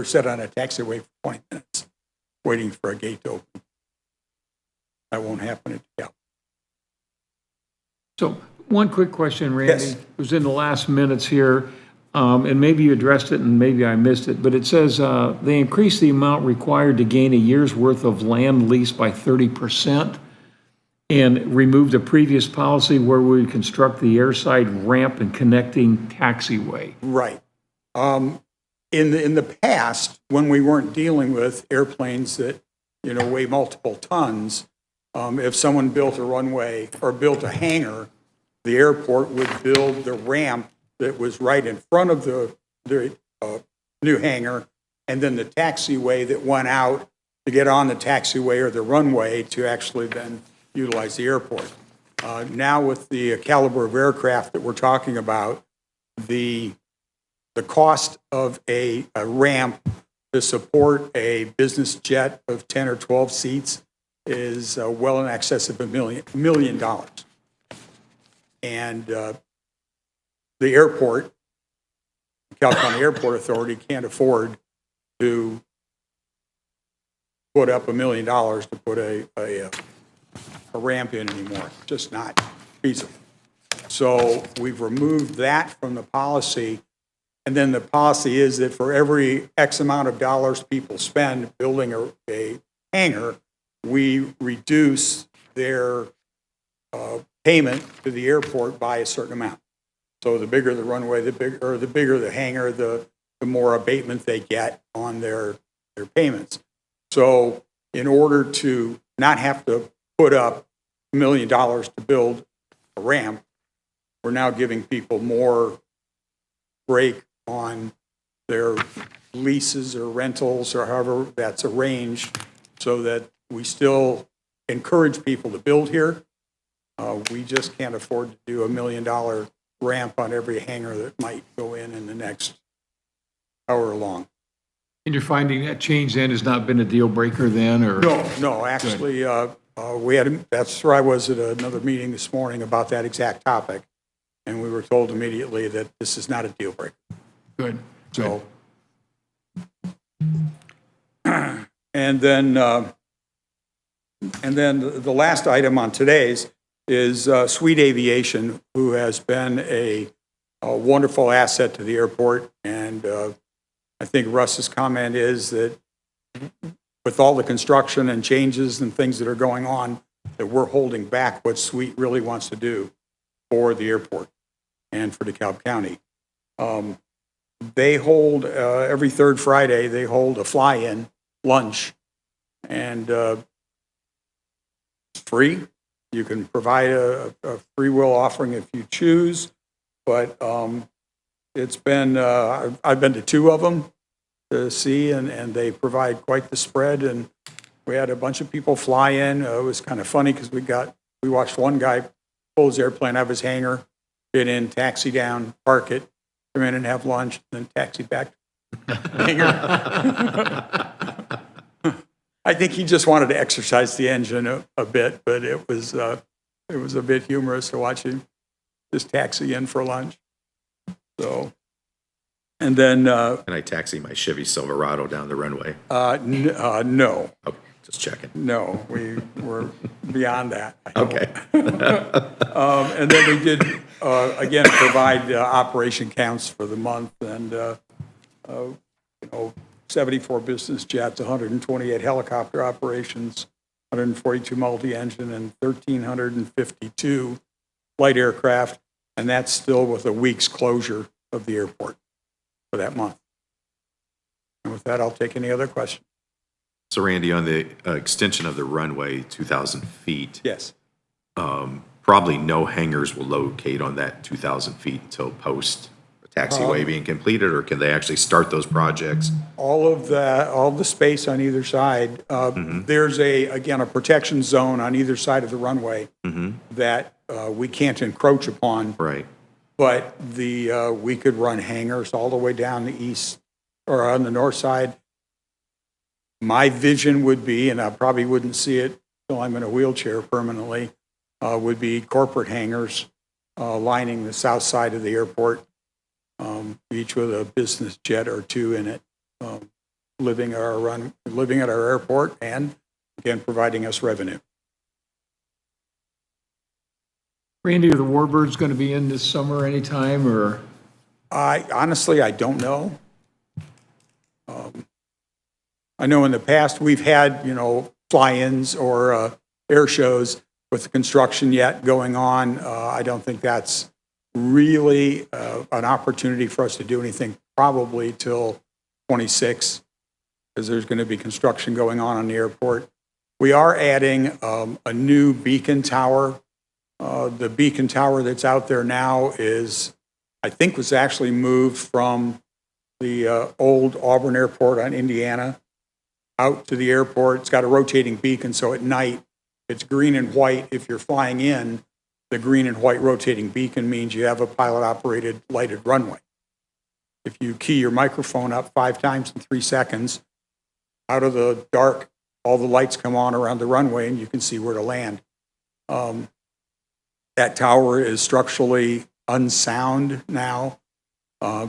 sat on a taxiway for 20 minutes, waiting for a gate to open. That won't happen at DeKalb. So one quick question, Randy. Yes. It was in the last minutes here, and maybe you addressed it and maybe I missed it, but it says they increased the amount required to gain a year's worth of land lease by 30%. and remove the previous policy where we would construct the airside ramp and connecting taxiway. Right. In the past, when we weren't dealing with airplanes that, weigh multiple tons, if someone built a runway or built a hangar, the airport would build the ramp that was right in front of the new hangar, and then the taxiway that went out to get on the taxiway or the runway to actually then utilize the airport. Now with the caliber of aircraft that we're talking about, the cost of a ramp to support a business jet of 10 or 12 seats is well in excess of $1 million. And the airport, DeKalb County Airport Authority, can't afford to put up $1 million to put a ramp in anymore. It's just not feasible. So we've removed that from the policy. And then the policy is that for every X amount of dollars people spend building a hangar, we reduce their payment to the airport by a certain amount. So the bigger the runway, the bigger the hangar, the more abatement they get on their payments. So in order to not have to put up $1 million to build a ramp, we're now giving people more break on their leases or rentals or however that's arranged, so that we still encourage people to build here. We just can't afford to do $1 million ramp on every hangar that might go in the next hour long. And you're finding that change then has not been a deal breaker then, or? No, actually, that's where I was at another meeting this morning about that exact topic, and we were told immediately that this is not a deal breaker. Good. So, and then the last item on today's is Sweet Aviation, who has been a wonderful asset to the airport. And I think Russ's comment is that with all the construction and changes and things that are going on, that we're holding back what Sweet really wants to do for the airport and for DeKalb County. They hold, every third Friday, they hold a fly-in lunch, and it's free. You can provide a free will offering if you choose, but it's been, I've been to 2 of them to see, and they provide quite the spread, and we had a bunch of people fly in. It was kind of funny because we watched one guy pull his airplane out of his hangar, get in, taxi down, park it, come in and have lunch, then taxi back to the hangar. I think he just wanted to exercise the engine a bit, but it was a bit humorous to watch him just taxi in for lunch. So, and then Can I taxi my Chevy Silverado down the runway? no, Oh, just checking. no, we were beyond that. Okay. And then we did again provide operation counts for the month, and 74 business jets, 128 helicopter operations, 142 multi-engine, and 1,352 light aircraft, and that's still with a week's closure of the airport for that month. And with that, I'll take any other questions. So Randy, on the extension of the runway, 2,000 feet, Yes. probably no hangars will locate on that 2,000 feet until post taxiway being completed, or can they actually start those projects? All the space on either side. There's again, a protection zone on either side of the runway that we can't encroach upon. Right. But we could run hangars all the way down the east or on the north side. My vision would be, and I probably wouldn't see it till I'm in a wheelchair permanently, would be corporate hangars lining the south side of the airport, each with a business jet or 2 in it, living at our airport, and again providing us revenue. Randy, are the Warbirds going to be in this summer anytime, or? Honestly, I don't know. I know in the past we've had, fly-ins or air shows, with the construction yet going on, I don't think that's really an opportunity for us to do anything probably till 26, because there's going to be construction going on the airport. We are adding a new beacon tower. The beacon tower that's out there now is, I think, was actually moved from the old Auburn Airport on Indiana out to the airport. It's got a rotating beacon, so at night it's green and white. If you're flying in, the green and white rotating beacon means you have a pilot-operated lighted runway. If you key your microphone up 5 times in 3 seconds, out of the dark, all the lights come on around the runway and you can see where to land. That tower is structurally unsound now.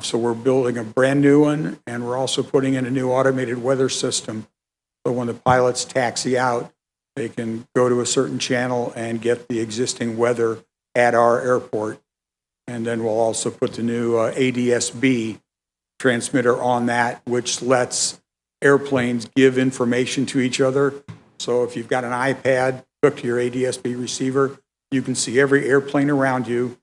So we're building a brand new one, and we're also putting in a new automated weather system. So when the pilots taxi out, they can go to a certain channel and get the existing weather at our airport. And then we'll also put the new ADS-B transmitter on that, which lets airplanes give information to each other. So if you've got an iPad hooked to your ADS-B receiver, you can see every airplane around you,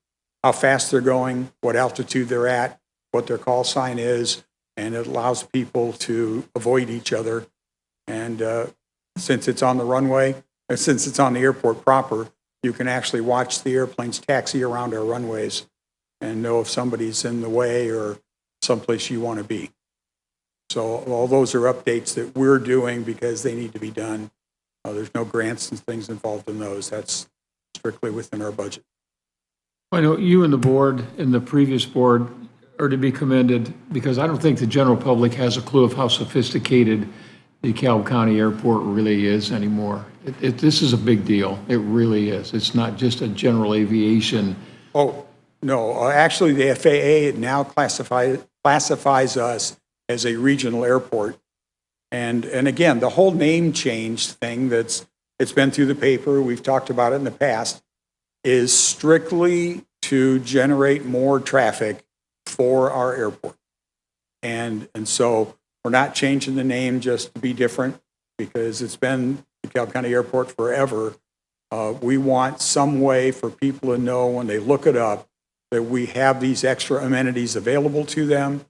how fast they're going, what altitude they're at, what their call sign is, and it allows people to avoid each other. And since it's on the runway, since it's on the airport proper, you can actually watch the airplanes taxi around our runways and know if somebody's in the way or someplace you want to be. So all those are updates that we're doing because they need to be done. There's no grants and things involved in those. That's strictly within our budget. I know you and the board and the previous board are to be commended because I don't think the general public has a clue of how sophisticated the DeKalb County Airport really is anymore. This is a big deal. It really is. It's not just a general aviation. Oh, no, actually the FAA now classifies us as a regional airport. And again, the whole name change thing it's been through the paper, we've talked about it in the past, is strictly to generate more traffic for our airport. And so we're not changing the name just to be different because it's been DeKalb County Airport forever. We want some way for people to know when they look it up that we have these extra amenities available to them.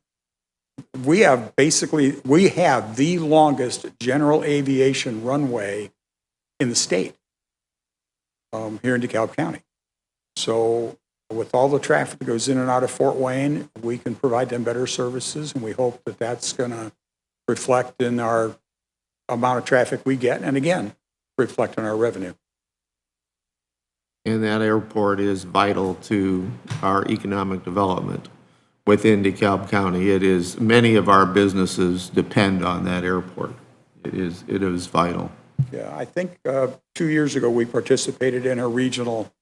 We have the longest general aviation runway in the state here in DeKalb County. So with all the traffic that goes in and out of Fort Wayne, we can provide them better services, and we hope that that's going to reflect in our amount of traffic we get, and again, reflect on our revenue. And that airport is vital to our economic development within DeKalb County. It is, many of our businesses depend on that airport. It is vital. Yeah, I think 2 years ago, we participated in a regional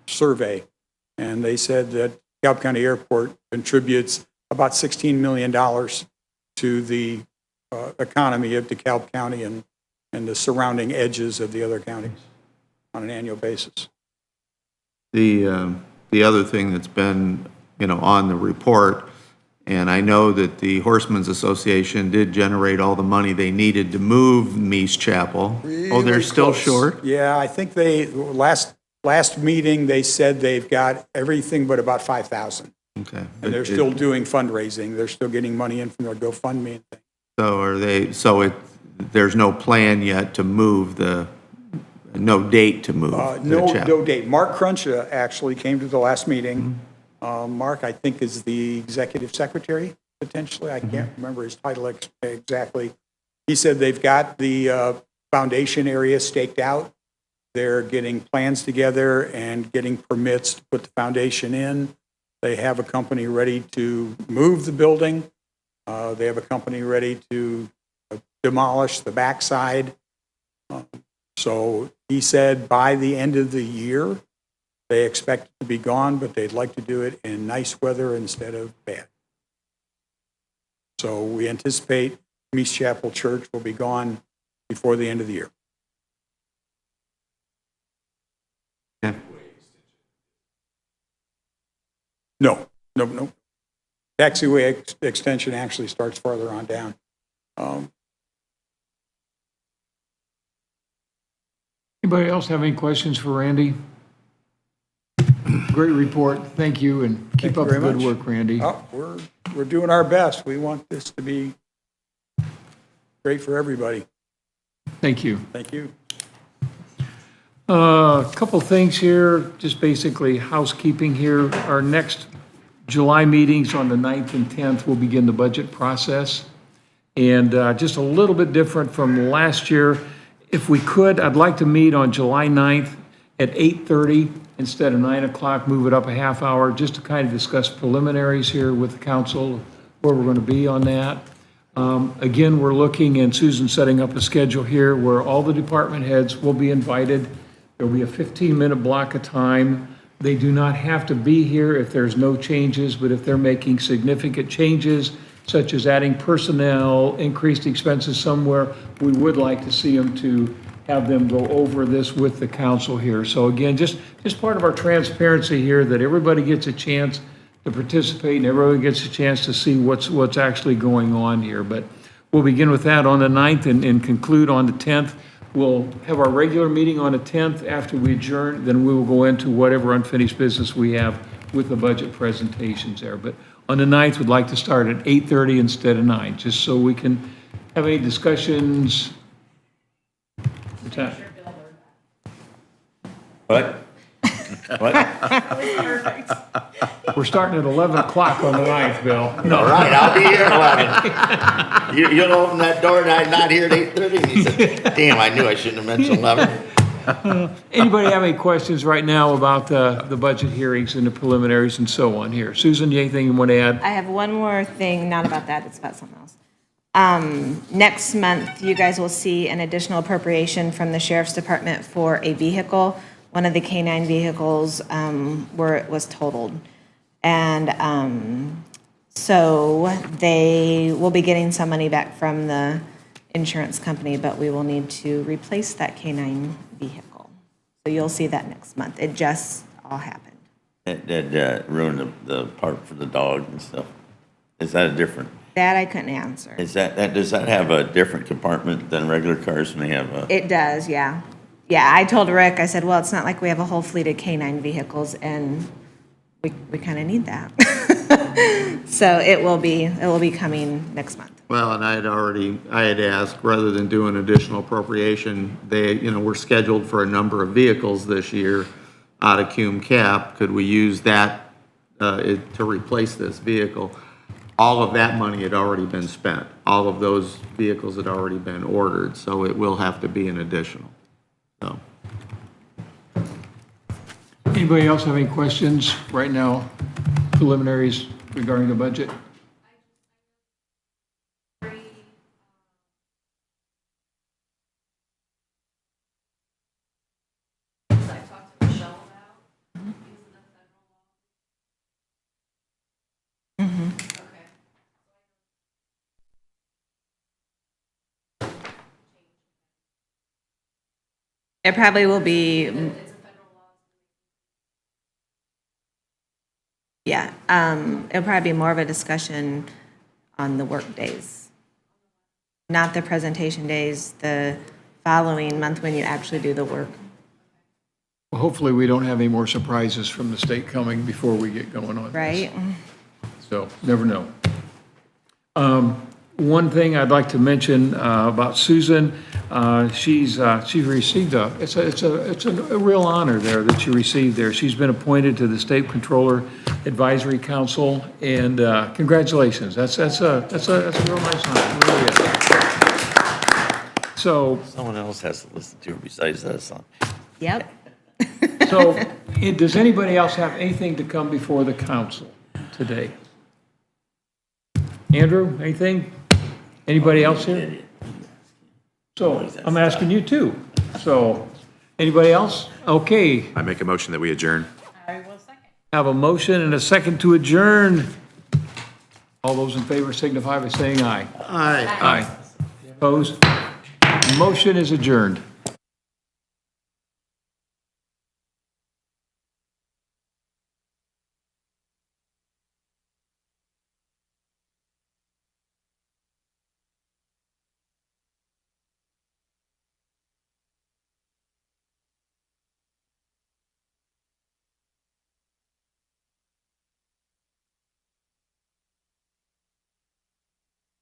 survey, and they said that DeKalb County Airport contributes about $16 million to the economy of DeKalb County and the surrounding edges of the other counties on an annual basis. The other thing that's been, on the report, and I know that the Horsemen's Association did generate all the money they needed to move Mies Chapel. Oh, they're still short? Yeah, I think last meeting, they said they've got everything but about 5,000. Okay. And they're still doing fundraising. They're still getting money in from their GoFundMe and things. So there's no plan yet to move no date to move the chapel? No date. Mark Cruncha actually came to the last meeting. Mark, I think, is the executive secretary, potentially. I can't remember his title exactly. He said they've got the foundation area staked out. They're getting plans together and getting permits to put the foundation in. They have a company ready to move the building. They have a company ready to demolish the backside. So he said by the end of the year, they expect it to be gone, but they'd like to do it in nice weather instead of bad. So we anticipate Mies Chapel Church will be gone before the end of the year. Yeah. No. Taxiway extension actually starts farther on down. Anybody else have any questions for Randy? Great report. Thank you, and keep up the good work, Randy. Oh, we're doing our best. We want this to be great for everybody. Thank you. Thank you. A couple things here, just basically housekeeping here. Our next July meetings on the 9th and 10th will begin the budget process. And just a little bit different from last year. If we could, I'd like to meet on July 9th at 8:30 instead of 9 o'clock, move it up a half hour, just to kind of discuss preliminaries here with the council, where we're going to be on that. Again, we're looking, and Susan's setting up a schedule here where all the department heads will be invited. There'll be a 15-minute block of time. They do not have to be here if there's no changes, but if they're making significant changes, such as adding personnel, increased expenses somewhere, we would like to see them to have them go over this with the council here. So again, just part of our transparency here, that everybody gets a chance to participate and everybody gets a chance to see what's actually going on here. But we'll begin with that on the 9th and conclude on the 10th. We'll have our regular meeting on the 10th. After we adjourn, then we will go into whatever unfinished business we have with the budget presentations there. But on the 9th, we'd like to start at 8:30 instead of 9, just so we can have any discussions. What's that? What? What? We're starting at 11 o'clock on the 9th, Bill. All right, I'll be here at 11. You'll open that door and I'm not here at 8:30? And he said, damn, I knew I shouldn't have mentioned 11. Anybody have any questions right now about the budget hearings and the preliminaries and so on here? Susan, anything you want to add? I have one more thing, not about that, it's about something else. Next month, you guys will see an additional appropriation from the Sheriff's Department for a vehicle. One of the K-9 vehicles was totaled. And so they will be getting some money back from the insurance company, but we will need to replace that K-9 vehicle. So you'll see that next month. It just all happened. That ruined the part for the dog and stuff. Is that a different? That I couldn't answer. Does that have a different compartment than regular cars when they have a? It does, yeah. Yeah, I told Rick, I said, well, it's not like we have a whole fleet of K-9 vehicles, and we kind of need that. So it will be coming next month. Well, and I had asked, rather than do an additional appropriation, we're scheduled for a number of vehicles this year out of cum cap. Could we use that to replace this vehicle? All of that money had already been spent. All of those vehicles had already been ordered, so it will have to be an additional. So. Anybody else have any questions right now, preliminaries regarding the budget? It probably will be. Yeah, it'll probably be more of a discussion on the work days, not the presentation days, the following month when you actually do the work. Well, hopefully we don't have any more surprises from the state coming before we get going on this. Right? So, never know. One thing I'd like to mention about Susan, she's received it's a real honor there that she received there. She's been appointed to the State Controller Advisory Council, and congratulations. That's a real nice honor. It really is. So Someone else has to listen to her besides us. Yep. So, does anybody else have anything to come before the council today? Andrew, anything? Anybody else here? So, I'm asking you too. So, anybody else? Okay, I make a motion that we adjourn. have a motion and a second to adjourn. All those in favor signify by saying aye. Aye. Aye. Opposed? Motion is adjourned.